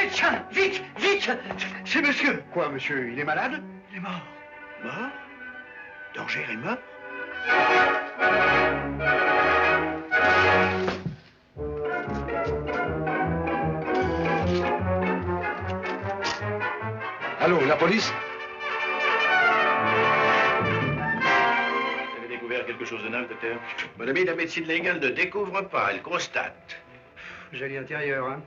médecin! Vite! Vite! C'est monsieur! Quoi, monsieur? Il est malade? Il est mort. Mort? Dorgère est mort? Allô, la police? Vous avez découvert quelque chose de neuf, docteur? Mon ami de la médecine légale ne découvre pas, elle constate. Joli intérieur, hein?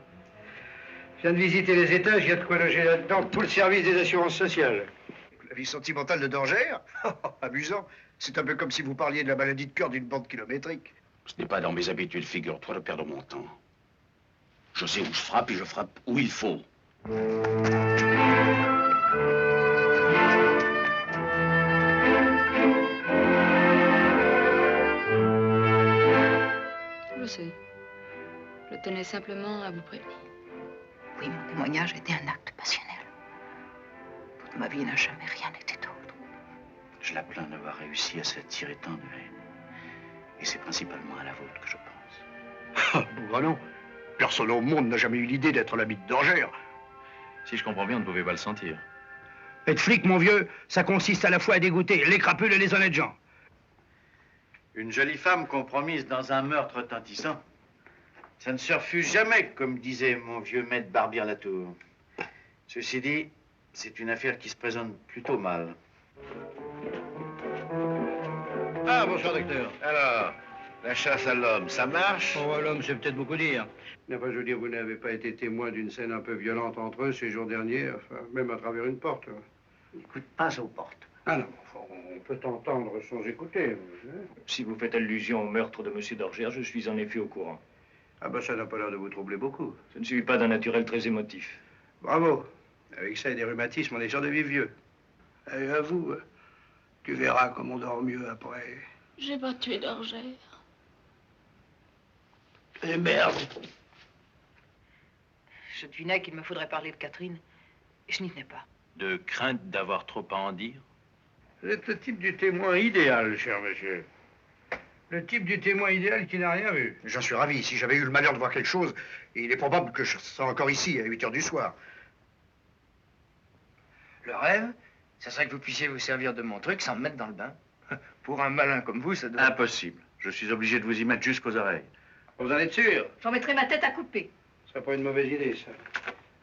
Je viens de visiter les étages, il y a de quoi loger là-dedans pour le service des assurances sociales. La vie sentimentale de Dorgère? Amusant. C'est un peu comme si vous parliez de la maladie de cœur d'une bande kilométrique. Ce n'est pas dans mes habitudes, figure-toi, de perdre mon temps. Je sais où je frappe et je frappe où il faut. Je sais. Je tenais simplement à vous prévenir. Oui, mon témoignage était un acte passionnel. Toute ma vie n'a jamais rien été d'autre. Je la plains d'avoir réussi à s'attirer tant de haine. Et c'est principalement à la vôtre que je pense. Ah, bah non. Personne au monde n'a jamais eu l'idée d'être l'ami de Dorgère. Si je comprends bien, on ne pouvait pas le sentir. Être flic, mon vieux, ça consiste à la fois à dégoûter les crapules et les honnêtes gens. Une jolie femme compromise dans un meurtre retentissant. Ça ne se refuse jamais, comme disait mon vieux maître Barbier-Latour. Ceci dit, c'est une affaire qui se présente plutôt mal. Ah, bonsoir, docteur. Alors, la chasse à l'homme, ça marche? Oh, l'homme, c'est peut-être beaucoup dire. Enfin, je veux dire, vous n'avez pas été témoin d'une scène un peu violente entre eux ces jours derniers, enfin, même à travers une porte. Écoute pas aux portes. Ah non, enfin, on peut entendre sans écouter. Si vous faites allusion au meurtre de M. Dorgère, je suis en effet au courant. Ah ben, ça n'a pas l'air de vous troubler beaucoup. Je ne suis pas d'un naturel très émotif. Bravo. Avec ça et des rhumatismes, on est sûr de vivre vieux. Et à vous, tu verras comme on dort mieux après. J'ai pas tué Dorgère. Eh merde! Je devinais qu'il me faudrait parler de Catherine, et je n'y tenais pas. De crainte d'avoir trop à en dire? Vous êtes le type du témoin idéal, cher monsieur. Le type du témoin idéal qui n'a rien vu. J'en suis ravi. Si j'avais eu le malheur de voir quelque chose, il est probable que je serais encore ici à 8 h du soir. Le rêve, ça serait que vous puissiez vous servir de mon truc sans me mettre dans le bain. Pour un malin comme vous, ça doit... Impossible. Je suis obligé de vous y mettre jusqu'aux oreilles. Vous en êtes sûr? J'en mettrai ma tête à couper. Ce serait pas une mauvaise idée, ça.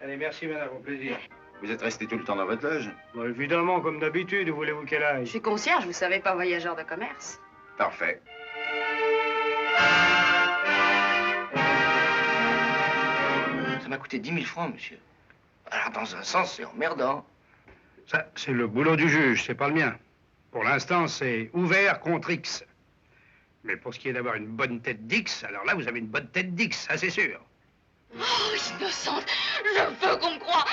Allez, merci, madame, au plaisir. Vous êtes resté tout le temps dans votre loge? Bon, évidemment, comme d'habitude, où voulez-vous qu'elle aille? Je suis concierge, vous savez, pas voyageur de commerce. Parfait. Ça m'a coûté 10 000 francs, monsieur. Alors, dans un sens, c'est emmerdant. Ça, c'est le boulot du juge, c'est pas le mien. Pour l'instant, c'est ouvert contre X. Mais pour ce qui est d'avoir une bonne tête d'X, alors là, vous avez une bonne tête d'X, ça c'est sûr. Oh, innocente! Je veux qu'on me croie!